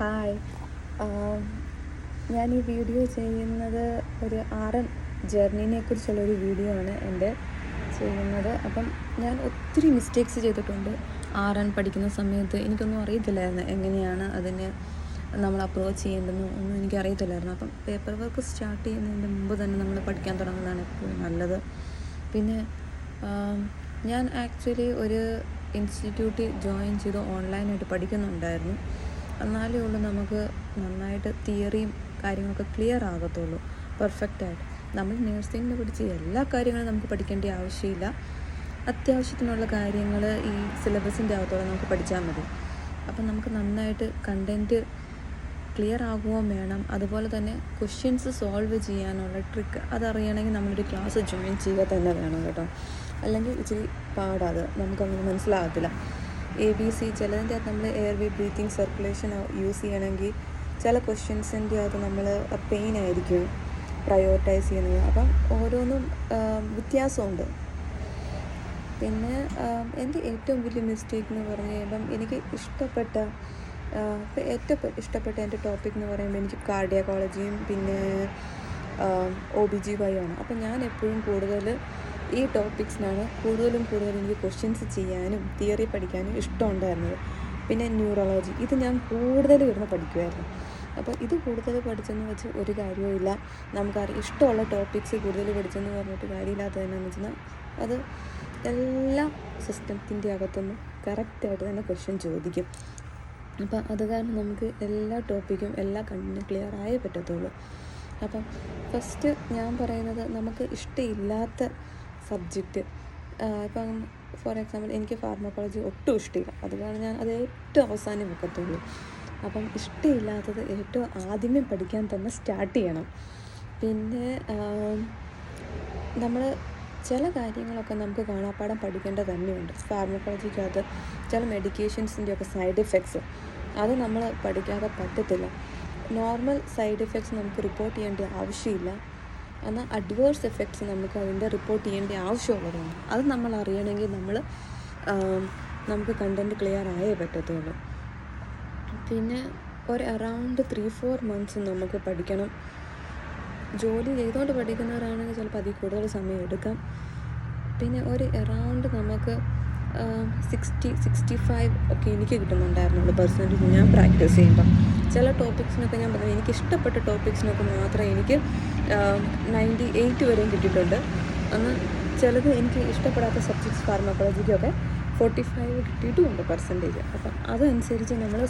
Hi. ആം, ഞാൻ ഈ video ചെയ്യുന്നത് ഒരു RN ജേർണീനെ കുറിച്ചുള്ളൊരു വീഡിയോ ആണ് ചെയ്യുന്നത്. അപ്പം ഞാൻ ഒത്തിരി മിസ്റ്റേക്സ് ചെയ്തിട്ടുണ്ട്. RN പഠിക്കുന്ന സമയത്ത് എനിക്കൊന്നും അറിയത്തില്ലായിരുന്നു എങ്ങനെയാണ് അതിന് നമ്മൾ അപ്രോച്ച് ചെയ്യേണ്ടതെന്ന് ഒന്നും എനിക്കറിയത്തില്ലായിരുന്നു. അപ്പം പേപ്പർ വർക്ക് സ്റ്റാർട്ട് ചെയ്യുന്നതിന് മുമ്പ് തന്നെ നമ്മൾ പഠിക്കാൻ തുടങ്ങുന്നതാണ് എപ്പോഴും നല്ലത്. പിന്നെ ഞാൻ ആക്ച്വലി ഒരു ഇൻസ്റ്റിറ്റ്യൂട്ടിൽ ജോയിൻ ചെയ്ത് ഓൺലൈനായിട്ട് പഠിക്കുന്നുണ്ടായിരുന്നു. എന്നാലേ ഉള്ളൂ നമുക്ക് നന്നായിട്ട് തിയറിയും കാര്യങ്ങളൊക്കെ ക്ലിയർ ആകത്തുള്ളൂ പെർഫെക്റ്റായിട്ട്. നമ്മൾ നേഴ്സിംഗിന് പഠിച്ച് എല്ലാ കാര്യങ്ങളും നമുക്ക് പഠിക്കേണ്ട ആവശ്യമില്ല. അത്യാവശ്യത്തിനുള്ള കാര്യങ്ങൾ ഈ സിലബസിൻ്റെ അകത്തോടെ നമുക്ക് പഠിച്ചാൽ മതി. അപ്പം നമുക്ക് നന്നായിട്ട് കണ്ടൻറ്റ് ക്ലിയർ ആകുകയും വേണം. അതുപോലെ തന്നെ ക്വസ്റ്റ്യൻസ് സോൾവ് ചെയ്യാനുള്ള ട്രിക്ക് അതറിയണമെങ്കിൽ നമ്മളൊരു ക്ലാസ് ജോയിൻ ചെയ്യുക തന്നെ വേണം കേട്ടോ. അല്ലെങ്കിൽ ഇച്ചിരി പാടാത്, നമുക്കങ്ങനെ മനസ്സിലാകത്തില്ല. ABC ചിലതിൻ്റെ അകത്ത് നമ്മൾ എയർവേ ബ്രീത്തിങ് സർക്കുലേഷൻ യൂസ് ചെയ്യണമെങ്കിൽ ചില ക്വസ്റ്റ്യൻസിൻ്റെ അകത്ത് നമ്മൾ പെയിൻ ആയിരിക്കും പ്രയോറിറ്റൈസ് ചെയ്യുന്നത്. അപ്പം ഓരോന്നും വ്യത്യാസമുണ്ട്. പിന്നെ എൻ്റെ ഏറ്റവും വലിയ മിസ്റ്റേക്ക് എന്ന് പറഞ്ഞു കഴിയുമ്പം എനിക്ക് ഏറ്റവും ഇഷ്ടപ്പെട്ട എൻ്റെ ടോപ്പിക് എന്ന് പറയുമ്പോൾ എനിക്ക് കാർഡിയോളജിയും പിന്നെ OBGY ആണ്. അപ്പം ഞാൻ എപ്പോഴും കൂടുതൽ ഈ ടോപ്പിക്സിനാണ് കൂടുതലും എനിക്ക് ക്വസ്റ്റ്യൻസ് ചെയ്യാനും തിയറി പഠിക്കാനും ഇഷ്ടമുണ്ടായിരുന്നത്. പിന്നെ ന്യൂറോളജി ഇത് ഞാൻ കൂടുതൽ ഇരുന്ന് പഠിക്കുമായിരുന്നു. അപ്പോൾ ഇത് കൂടുതൽ പഠിച്ചെന്ന് വെച്ച് ഒരു കാര്യവുമില്ല. ഇഷ്ടമുള്ള ടോപ്പിക്സ് കൂടുതൽ പഠിച്ചെന്ന് പറഞ്ഞിട്ട് കാര്യമില്ലാത്തതെന്നു വെച്ചാൽ അത് എല്ലാ സിസ്റ്റത്തിൻ്റെ അകത്തുനിന്ന് കറക്റ്റായിട്ട് തന്നെ ക്വസ്റ്റ്യൻ ചോദിക്കും. അപ്പം അത് കാരണം നമുക്ക് എല്ലാ ടോപ്പിക്കും എല്ലാ കണ്ടിനും ക്ലിയർ ആയേ പറ്റത്തുള്ളൂ. അപ്പം ഫസ്റ്റ് ഞാൻ പറയുന്നത്, നമുക്ക് ഇഷ്ടമില്ലാത്ത സബ്ജക്റ്റ്, ഇപ്പം ഫോർ എക്സാമ്പിൾ എനിക്ക് ഫാർമക്കോളജി ഒട്ടും ഇഷ്ടമില്ല. അത് കാരണം ഞാൻ അത് ഏറ്റവും അവസാനം വെക്കത്തുള്ളൂ. അപ്പം ഇഷ്ടമില്ലാത്തത് ഏറ്റവും ആദ്യമേ പഠിക്കാൻ തന്നെ സ്റ്റാർട്ട് ചെയ്യണം. പിന്നെ നമ്മൾ ചില കാര്യങ്ങളൊക്കെ നമുക്ക് കാണാപ്പാഠം പഠിക്കേണ്ടത് തന്നെയുണ്ട്. ഫാർമക്കോളജിക്കകത്ത് ചില മെഡിക്കേഷൻസിൻ്റെയൊക്കെ സൈഡ് എഫക്ട്സ് അത് നമ്മൾ പഠിക്കാതെ പറ്റത്തില്ല. നോർമൽ സൈഡ് എഫക്ട്സ് നമുക്ക് റിപ്പോർട്ട് ചെയ്യേണ്ട ആവശ്യമില്ല. എന്നാൽ അഡ്വേഴ്സ് എഫക്ട്സ് നമുക്ക് അതിൻ്റെ റിപ്പോർട്ട് ചെയ്യേണ്ട ആവശ്യമുള്ളതാണ്. അത് നമ്മൾ അറിയണമെങ്കിൽ നമുക്ക് കണ്ടൻറ്റ് ക്ലിയർ ആയേ പറ്റത്തുള്ളൂ. പിന്നെ ഒരു അറൗണ്ട് 3-4 months നമുക്ക് പഠിക്കണം. ജോലി ചെയ്തുകൊണ്ട് പഠിക്കുന്നവരാണെങ്കിൽ ചിലപ്പോൾ അതിൽ കൂടുതൽ സമയം എടുക്കാം. പിന്നെ ഒരു അറൗണ്ട് നമുക്ക് 60-65 ഒക്കെ എനിക്ക് കിട്ടുന്നുണ്ടായിരുന്നുള്ളൂ പെർസെൻറ്റേജ് ഞാൻ പ്രാക്ടീസ് ചെയ്യുമ്പം. ചില ടോപ്പിക്സിനൊക്കെ ഞാൻ പറഞ്ഞു, എനിക്ക് ഇഷ്ടപ്പെട്ട ടോപ്പിക്സിനൊക്കെ മാത്രമേ എനിക്ക് 98 വരെയും കിട്ടിയിട്ടുണ്ട്. എന്നാൽ ചിലത് എനിക്ക് ഇഷ്ടപ്പെടാത്ത സബ്ജക്ട്സ് ഫാർമക്കോളജിക്കൊക്കെ 45 കിട്ടിയിട്ടുമുണ്ട് പെർസെൻറ്റേജ്. അപ്പം അതനുസരിച്ച് നമ്മൾ